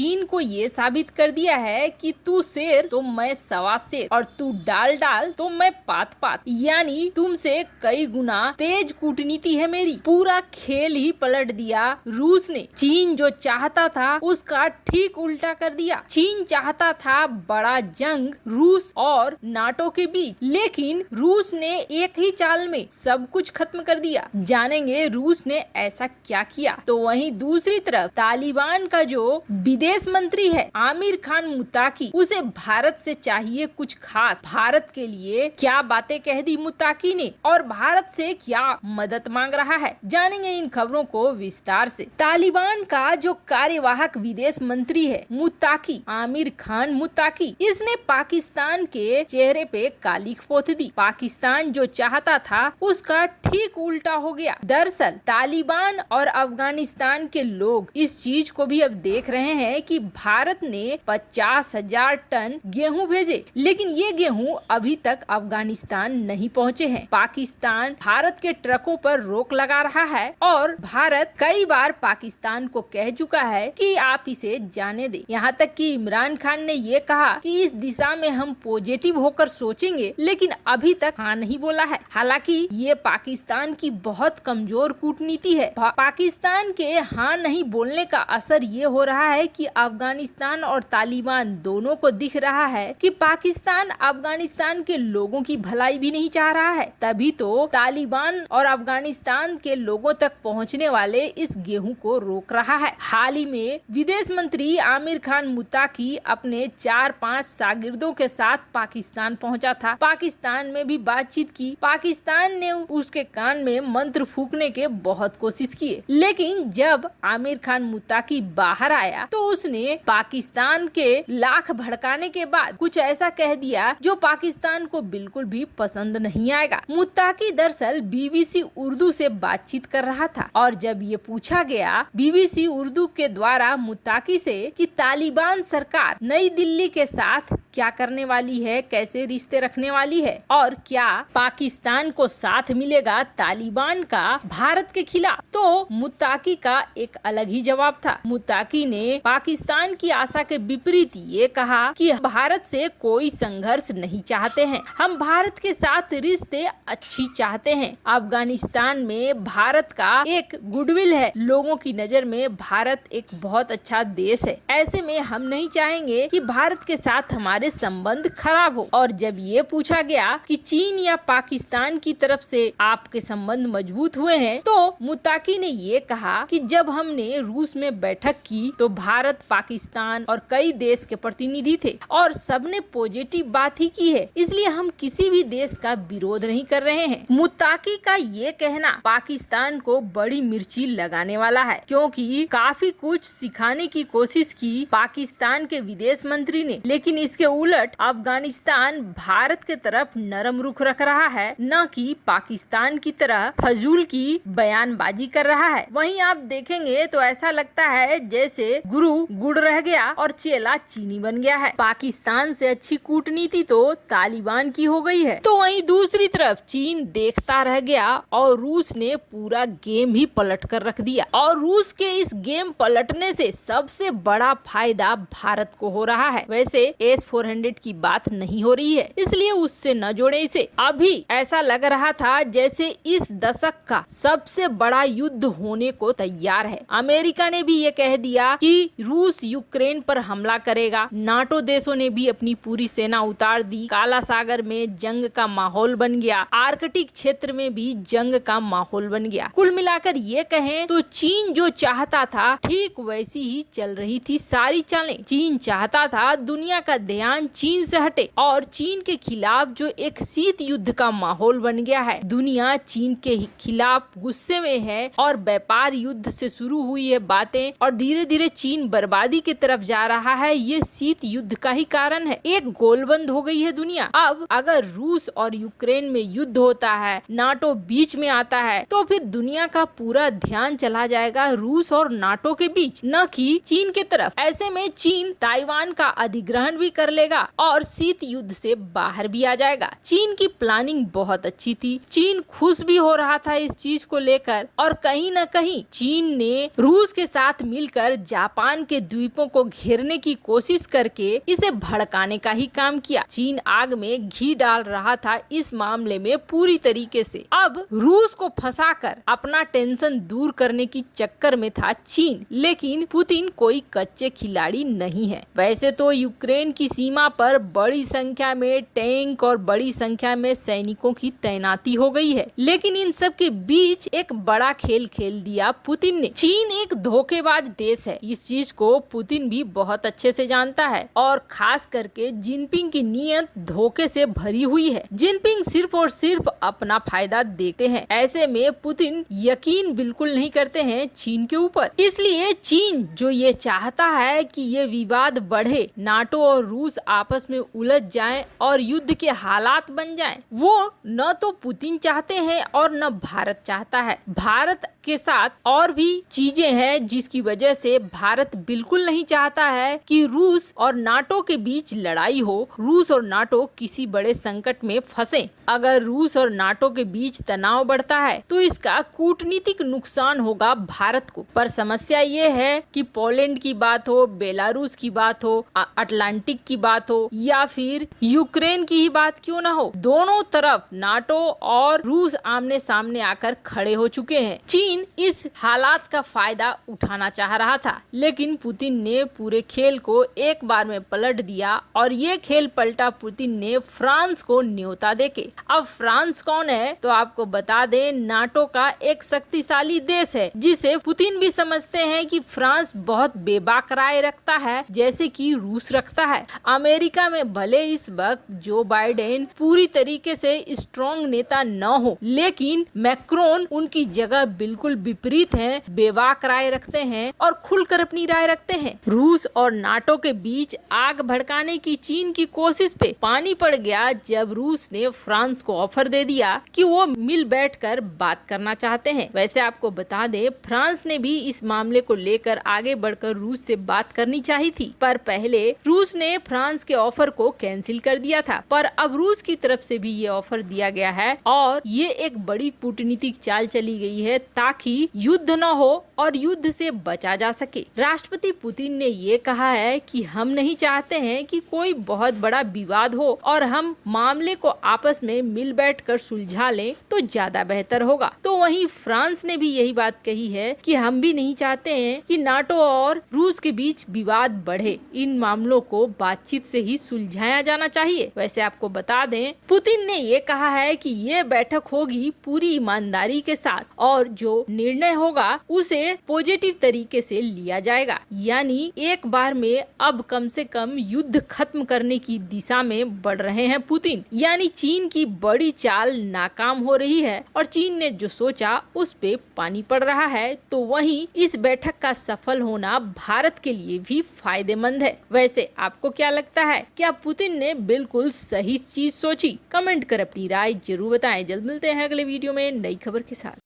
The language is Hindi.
चीन को ये साबित कर दिया है कि तू शेर तो मैं सवा शेर और तू डाल डाल तो मैं पात पात, यानी तुमसे कई गुना तेज कूटनीति है मेरी। पूरा खेल ही पलट दिया रूस ने। चीन जो चाहता था उसका ठीक उल्टा कर दिया। चीन चाहता था बड़ा जंग रूस और नाटो के बीच, लेकिन रूस ने एक ही चाल में सब कुछ खत्म कर दिया। जानेंगे रूस ने ऐसा क्या किया। तो वहीं दूसरी तरफ तालिबान का जो विदेश मंत्री है आमिर खान मुत्ताकी, उसे भारत से चाहिए कुछ खास। भारत के लिए क्या बातें कह दी मुत्ताकी ने और भारत से क्या मदद मांग रहा है, जानेंगे इन खबरों को विस्तार से। तालिबान का जो कार्यवाहक विदेश मंत्री है मुत्ताकी, आमिर खान मुत्ताकी, इसने पाकिस्तान के चेहरे पे कालिख पोत दी। पाकिस्तान जो चाहता था उसका ठीक उल्टा हो गया। दरअसल तालिबान और अफगानिस्तान के लोग इस चीज को भी अब देख रहे हैं कि भारत ने 50,000 टन गेहूं भेजे, लेकिन ये गेहूं अभी तक अफगानिस्तान नहीं पहुंचे हैं। पाकिस्तान भारत के ट्रकों पर रोक लगा रहा है और भारत कई बार पाकिस्तान को कह चुका है कि आप इसे जाने दे। यहाँ तक कि इमरान खान ने ये कहा कि इस दिशा में हम पॉजिटिव होकर सोचेंगे, लेकिन अभी तक हाँ नहीं बोला है। हालांकि ये पाकिस्तान की बहुत कमजोर कूटनीति है। पाकिस्तान के हाँ नहीं बोलने का असर ये हो रहा है कि अफगानिस्तान और तालिबान दोनों को दिख रहा है कि पाकिस्तान अफगानिस्तान के लोगों की भलाई भी नहीं चाह रहा है, तभी तो तालिबान और अफगानिस्तान के लोगों तक पहुंचने वाले इस गेहूं को रोक रहा है। हाल ही में विदेश मंत्री आमिर खान मुत्ताकी अपने 4-5 शागिर्दों के साथ पाकिस्तान पहुंचा था। पाकिस्तान में भी बातचीत की। पाकिस्तान ने उसके कान में मंत्र फूकने के बहुत कोशिश किए, लेकिन जब आमिर खान मुत्ताकी बाहर आया तो उसने पाकिस्तान के लाख भड़काने के बाद कुछ ऐसा कह दिया जो पाकिस्तान को बिल्कुल भी पसंद नहीं आएगा। मुत्ताकी दरअसल बीबीसी उर्दू से बातचीत कर रहा था और जब ये पूछा गया बीबीसी उर्दू के द्वारा मुत्ताकी से कि तालिबान सरकार नई दिल्ली के साथ क्या करने वाली है, कैसे रिश्ते रखने वाली है और क्या पाकिस्तान को साथ मिलेगा तालिबान का भारत के खिलाफ, तो मुत्ताकी का एक अलग ही जवाब था। मुत्ताकी ने पाकिस्तान की आशा के विपरीत ये कहा कि भारत से कोई संघर्ष नहीं चाहते हैं, हम भारत के साथ रिश्ते अच्छी चाहते हैं। अफगानिस्तान में भारत का एक गुडविल है, लोगों की नजर में भारत एक बहुत अच्छा देश है। ऐसे में हम नहीं चाहेंगे कि भारत के साथ हमारे संबंध खराब हो। और जब ये पूछा गया कि चीन या पाकिस्तान की तरफ से आपके संबंध मजबूत हुए हैं, तो मुत्ताकी ने ये कहा कि जब हमने रूस में बैठक की तो भारत, पाकिस्तान और कई देश के प्रतिनिधि थे और सबने पॉजिटिव बात ही की है, इसलिए हम किसी भी देश का विरोध नहीं कर रहे हैं। मुत्ताकी का ये कहना पाकिस्तान को बड़ी मिर्ची लगाने वाला है, क्योंकि काफी कुछ सिखाने की कोशिश की पाकिस्तान के विदेश मंत्री ने, लेकिन इसके उलट अफगानिस्तान भारत के तरफ नरम रुख रख रहा है, न कि पाकिस्तान की तरह फजूल की बयानबाजी कर रहा है। वहीं आप देखेंगे तो ऐसा लगता है जैसे गुरु गुड़ रह गया और चेला चीनी बन गया है। पाकिस्तान से अच्छी कूटनीति तो तालिबान की हो गई है। तो वहीं दूसरी तरफ चीन देखता रह गया और रूस ने पूरा गेम ही पलट कर रख दिया और रूस के इस गेम पलटने से सबसे बड़ा फायदा भारत को हो रहा है। वैसे S-400 की बात नहीं हो रही है, इसलिए उससे न जोड़े इसे। अभी ऐसा लग रहा था जैसे इस दशक का सबसे बड़ा युद्ध होने को तैयार है। अमेरिका ने भी ये कह दिया कि रूस यूक्रेन पर हमला करेगा। नाटो देशों ने भी अपनी पूरी सेना उतार दी। काला सागर में जंग का माहौल बन गया, आर्कटिक क्षेत्र में भी जंग का माहौल बन गया। कुल मिलाकर ये कहें तो चीन जो चाहता था ठीक वैसी ही चल रही थी सारी चालें। चीन चाहता था दुनिया का ध्यान चीन से हटे और चीन के खिलाफ जो एक शीत युद्ध का माहौल बन गया है, दुनिया चीन के खिलाफ गुस्से में है और व्यापार युद्ध से शुरू हुई है बातें और धीरे धीरे चीन बर्बादी की तरफ जा रहा है। ये शीत युद्ध का ही कारण है। एक गोलबंद हो गई है दुनिया। अब अगर रूस और यूक्रेन में युद्ध होता है, नाटो बीच में आता है, तो फिर दुनिया का पूरा ध्यान चला जाएगा रूस और नाटो के बीच, न कि चीन के तरफ। ऐसे में चीन ताइवान का अधिग्रहण भी कर लेगा और शीत युद्ध से बाहर भी आ जाएगा। चीन की प्लानिंग बहुत अच्छी थी, चीन खुश भी हो रहा था इस चीज को लेकर और कहीं न कहीं चीन ने रूस के साथ मिलकर जापान के के द्वीपों को घेरने की कोशिश करके इसे भड़काने का ही काम किया। चीन आग में घी डाल रहा था इस मामले में पूरी तरीके से। अब रूस को फंसाकर अपना टेंशन दूर करने की चक्कर में था चीन, लेकिन पुतिन कोई कच्चे खिलाड़ी नहीं है। वैसे तो यूक्रेन की सीमा पर बड़ी संख्या में टैंक और बड़ी संख्या में सैनिकों की तैनाती हो गई है, लेकिन इन सब के बीच एक बड़ा खेल खेल दिया पुतिन ने। चीन एक धोखेबाज देश है, इस चीज को पुतिन भी बहुत अच्छे से जानता है और खास करके जिनपिंग की नीयत धोखे से भरी हुई है। जिनपिंग सिर्फ और सिर्फ अपना फायदा देखते हैं, ऐसे में पुतिन यकीन बिल्कुल नहीं करते हैं चीन के ऊपर। इसलिए चीन जो ये चाहता है कि ये विवाद बढ़े, नाटो और रूस आपस में उलझ जाएं और युद्ध के हालात बन जाएं, वो न तो पुतिन चाहते हैं और न भारत चाहता है। भारत के साथ और भी चीजें हैं जिसकी वजह से भारत बिल्कुल नहीं चाहता है कि रूस और नाटो के बीच लड़ाई हो, रूस और नाटो किसी बड़े संकट में फंसे। अगर रूस और नाटो के बीच तनाव बढ़ता है तो इसका कूटनीतिक नुकसान होगा भारत को। पर समस्या ये है कि पोलैंड की बात हो, बेलारूस की बात हो, अटलांटिक की बात हो या फिर यूक्रेन की ही बात क्यों ना हो, दोनों तरफ नाटो और रूस आमने सामने आकर खड़े हो चुके हैं। चीन इस हालात का फायदा उठाना चाह रहा था, लेकिन पुतिन ने पूरे खेल को एक बार में पलट दिया और ये खेल पलटा पुतिन ने फ्रांस को न्योता देके। अब फ्रांस कौन है तो आपको बता दें, नाटो का एक शक्तिशाली देश है जिसे पुतिन भी समझते हैं कि फ्रांस बहुत बेबाक राय रखता है जैसे कि रूस रखता है। अमेरिका में भले इस वक्त जो बाइडेन पूरी तरीके से स्ट्रॉन्ग नेता न हो, लेकिन मैक्रोन उनकी जगह बिल्कुल विपरीत हैं, बेबाक राय रखते हैं और खुलकर अपनी राय रखते हैं। रूस और नाटो के बीच आग भड़काने की चीन की कोशिश पे पानी पड़ गया जब रूस ने फ्रांस को ऑफर दे दिया कि वो मिल बैठकर बात करना चाहते हैं। वैसे आपको बता दें, फ्रांस ने भी इस मामले को लेकर आगे बढ़कर रूस से बात करनी चाहिए थी, पर पहले रूस ने फ्रांस के ऑफर को कैंसिल कर दिया था। पर अब रूस की तरफ से भी ये ऑफर दिया गया है और ये एक बड़ी कूटनीतिक चाल चली गई है ताकि युद्ध न हो और युद्ध से बचा जा सके। राष्ट्रपति पुतिन ने ये कहा है कि हम नहीं चाहते हैं कि कोई बहुत बड़ा विवाद हो और हम मामले को आपस में मिल बैठकर सुलझा लें तो ज्यादा बेहतर होगा। तो वहीं फ्रांस ने भी यही बात कही है कि हम भी नहीं चाहते हैं कि नाटो और रूस के बीच विवाद बढ़े, इन मामलों को बातचीत से ही सुलझाया जाना चाहिए। वैसे आपको बता दें, पुतिन ने ये कहा है कि ये बैठक होगी पूरी ईमानदारी के साथ और जो निर्णय होगा उसे पॉजिटिव तरीके से लिया जाएगा, यानी एक बार में अब कम से कम युद्ध खत्म करने की दिशा में बढ़ रहे हैं पुतिन। यानी चीन की बड़ी चाल नाकाम हो रही है और चीन ने जो सोचा उस पे पानी पड़ रहा है। तो वहीं इस बैठक का सफल होना भारत के लिए भी फायदेमंद है। वैसे आपको क्या लगता है, क्या पुतिन ने बिल्कुल सही चीज सोची? कमेंट कर अपनी राय जरूर बताएं। जल्द मिलते हैं अगले वीडियो में नई खबर के साथ।